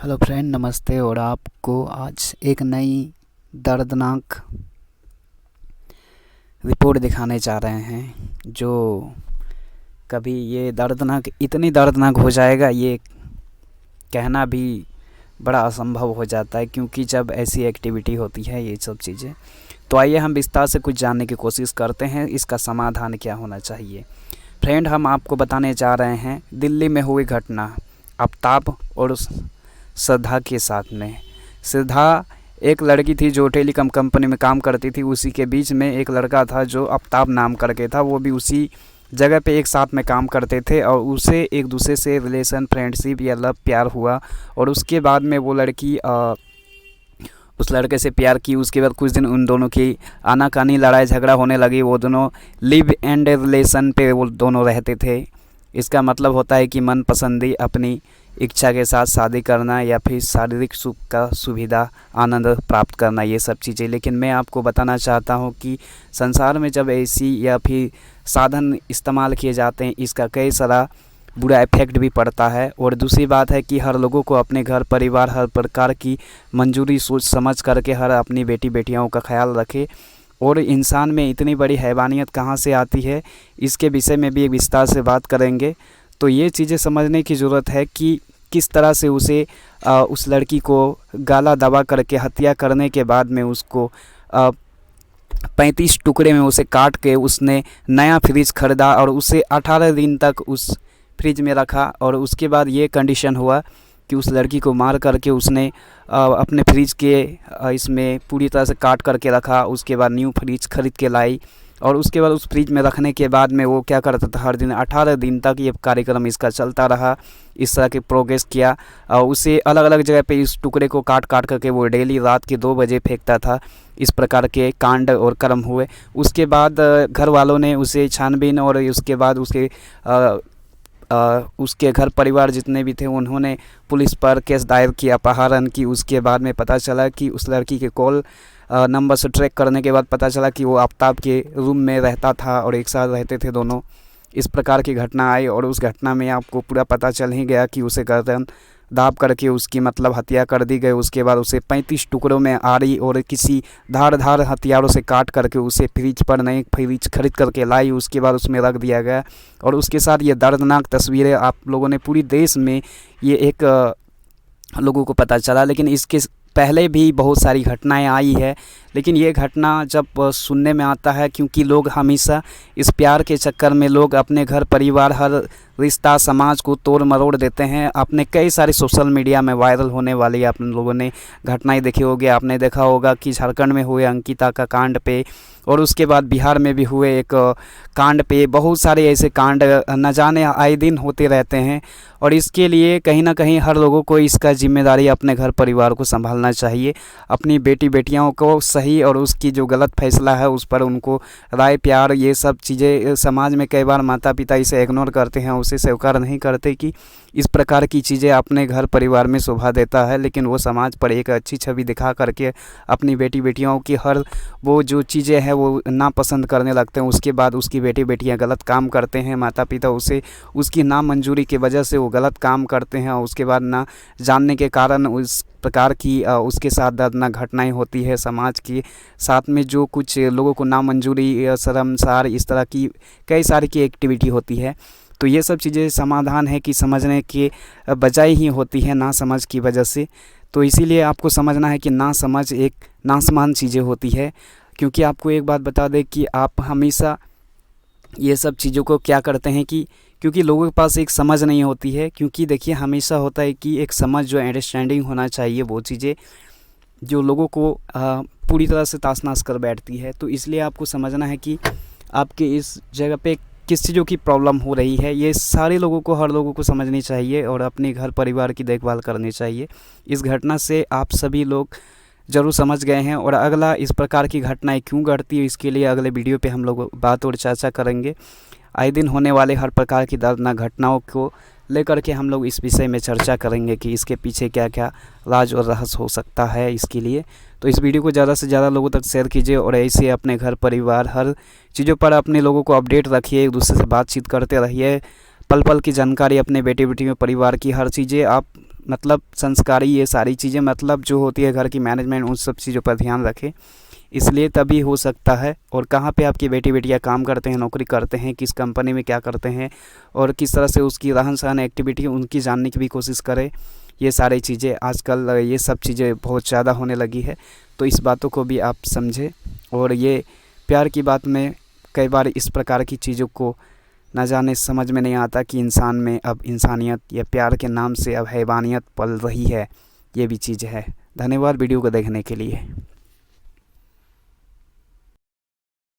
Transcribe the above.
Hello friend, नमस्ते। और आपको आज एक नई दर्दनाक रिपोर्ट दिखाने जा रहे हैं, जो कभी ये दर्दनाक इतनी दर्दनाक हो जाएगा ये कहना भी बड़ा असंभव हो जाता है, क्योंकि जब ऐसी एक्टिविटी होती है ये सब चीज़ें। तो आइए हम विस्तार से कुछ जानने की कोशिश करते हैं, इसका समाधान क्या होना चाहिए। फ्रेंड, हम आपको बताने जा रहे हैं दिल्ली में हुई घटना आफ्ताब और श्रद्धा के साथ में। श्रद्धा एक लड़की थी जो टेलीकॉम कंपनी में काम करती थी। उसी के बीच में एक लड़का था जो आफ्ताब नाम करके था, वो भी उसी जगह पे एक साथ में काम करते थे और उसे एक दूसरे से रिलेशन, फ्रेंडशिप या लव प्यार हुआ। और उसके बाद में वो लड़की उस लड़के से प्यार की। उसके बाद कुछ दिन उन दोनों की आनाकानी, लड़ाई झगड़ा होने लगी। वो दोनों लिव एंड रिलेशन पे वो दोनों रहते थे। इसका मतलब होता है कि मनपसंदी अपनी इच्छा के साथ शादी करना या फिर शारीरिक सुख का सुविधा आनंद प्राप्त करना, ये सब चीज़ें। लेकिन मैं आपको बताना चाहता हूँ कि संसार में जब ऐसी या फिर साधन इस्तेमाल किए जाते हैं, इसका कई सारा बुरा इफेक्ट भी पड़ता है। और दूसरी बात है कि हर लोगों को अपने घर परिवार हर प्रकार की मंजूरी सोच समझ करके हर अपनी बेटी बेटियों का ख्याल रखे। और इंसान में इतनी बड़ी हैवानियत कहाँ से आती है, इसके विषय में भी एक विस्तार से बात करेंगे। तो ये चीज़ें समझने की ज़रूरत है कि किस तरह से उस लड़की को गाला दबा करके हत्या करने के बाद में उसको 35 टुकड़े में उसे काट के उसने नया फ्रिज खरीदा और उसे 18 दिन तक उस फ्रिज में रखा। और उसके बाद ये कंडीशन हुआ कि उस लड़की को मार करके उसने अपने फ्रिज के इसमें पूरी तरह से काट करके रखा। उसके बाद न्यू फ्रिज खरीद के लाई और उसके बाद उस फ्रिज में रखने के बाद में वो क्या करता था, हर दिन 18 दिन तक ये कार्यक्रम इसका चलता रहा। इस तरह की प्रोग्रेस किया और उसे अलग अलग जगह पे इस टुकड़े को काट काट करके वो डेली रात के 2 बजे फेंकता था। इस प्रकार के कांड और कर्म हुए। उसके बाद घर वालों ने उसे छानबीन और उसके बाद उसके घर परिवार जितने भी थे उन्होंने पुलिस पर केस दायर किया, अपहरण की। उसके बाद में पता चला कि उस लड़की के कॉल नंबर से ट्रैक करने के बाद पता चला कि वो आफ्ताब के रूम में रहता था और एक साथ रहते थे दोनों। इस प्रकार की घटना आई और उस घटना में आपको पूरा पता चल ही गया कि उसे गर्दन दाब करके उसकी मतलब हत्या कर दी गई। उसके बाद उसे 35 टुकड़ों में आरी और किसी धार हथियारों से काट करके उसे फ्रिज पर नए फ्रिज खरीद करके लाई। उसके बाद उसमें रख दिया गया और उसके साथ ये दर्दनाक तस्वीरें आप लोगों ने पूरी देश में ये एक लोगों को पता चला। लेकिन इसके पहले भी बहुत सारी घटनाएं आई है, लेकिन ये घटना जब सुनने में आता है, क्योंकि लोग हमेशा इस प्यार के चक्कर में लोग अपने घर परिवार हर रिश्ता समाज को तोड़ मरोड़ देते हैं। आपने कई सारे सोशल मीडिया में वायरल होने वाली आप लोगों ने घटनाएं देखी होगी। आपने देखा होगा कि झारखंड में हुए अंकिता का कांड पे और उसके बाद बिहार में भी हुए एक कांड पे, बहुत सारे ऐसे कांड न जाने आए दिन होते रहते हैं। और इसके लिए कहीं ना कहीं हर लोगों को इसका जिम्मेदारी अपने घर परिवार को संभालना चाहिए। अपनी बेटी बेटियों को सही और उसकी जो गलत फैसला है उस पर उनको राय प्यार ये सब चीज़ें, समाज में कई बार माता पिता इसे इग्नोर करते हैं, उसे स्वीकार नहीं करते कि इस प्रकार की चीज़ें अपने घर परिवार में शोभा देता है। लेकिन वो समाज पर एक अच्छी छवि दिखा करके अपनी बेटी बेटियों की हर वो जो चीज़ें हैं वो नापसंद करने लगते हैं। उसके बाद उसकी बेटी बेटियां गलत काम करते हैं, माता पिता उसे उसकी नामंजूरी की वजह से वो गलत काम करते हैं और उसके बाद ना जानने के कारण उस प्रकार की उसके साथ दर्दनाक घटनाएं होती है। समाज के साथ में जो कुछ लोगों को नामंजूरी, शर्मसार, इस तरह की कई सारी की एक्टिविटी होती है। तो ये सब चीज़ें समाधान है कि समझने के बजाय ही होती है ना समझ की वजह से। तो इसीलिए आपको समझना है कि ना समझ एक नासमान चीज़ें होती है। क्योंकि आपको एक बात बता दें कि आप हमेशा ये सब चीज़ों को क्या करते हैं कि क्योंकि लोगों के पास एक समझ नहीं होती है। क्योंकि देखिए हमेशा होता है कि एक समझ जो अंडरस्टैंडिंग होना चाहिए, वो चीज़ें जो लोगों को पूरी तरह से तास नाश कर बैठती है। तो इसलिए आपको समझना है कि आपके इस जगह पे किस चीज़ों की प्रॉब्लम हो रही है, ये सारे लोगों को हर लोगों को समझनी चाहिए और अपने घर परिवार की देखभाल करनी चाहिए। इस घटना से आप सभी लोग ज़रूर समझ गए हैं। और अगला इस प्रकार की घटनाएं क्यों घटती है, इसके लिए अगले वीडियो पे हम लोग बात और चर्चा करेंगे। आए दिन होने वाले हर प्रकार की दर्दनाक घटनाओं को लेकर के हम लोग इस विषय में चर्चा करेंगे कि इसके पीछे क्या क्या राज और रहस्य हो सकता है इसके लिए। तो इस वीडियो को ज़्यादा से ज़्यादा लोगों तक शेयर कीजिए और ऐसे अपने घर परिवार हर चीज़ों पर अपने लोगों को अपडेट रखिए, एक दूसरे से बातचीत करते रहिए। पल पल की जानकारी अपने बेटे बेटियों परिवार की हर चीज़ें आप मतलब संस्कारी ये सारी चीज़ें मतलब जो होती है घर की मैनेजमेंट, उन सब चीज़ों पर ध्यान रखें। इसलिए तभी हो सकता है। और कहाँ पे आपकी बेटी बेटियाँ काम करते हैं, नौकरी करते हैं, किस कंपनी में क्या करते हैं और किस तरह से उसकी रहन सहन एक्टिविटी उनकी जानने की भी कोशिश करें। ये सारी चीज़ें आजकल ये सब चीज़ें बहुत ज़्यादा होने लगी है, तो इस बातों को भी आप समझें। और ये प्यार की बात में कई बार इस प्रकार की चीज़ों को ना जाने समझ में नहीं आता कि इंसान में अब इंसानियत या प्यार के नाम से अब हैवानियत पल रही है, ये भी चीज़ है। धन्यवाद वीडियो को देखने के लिए।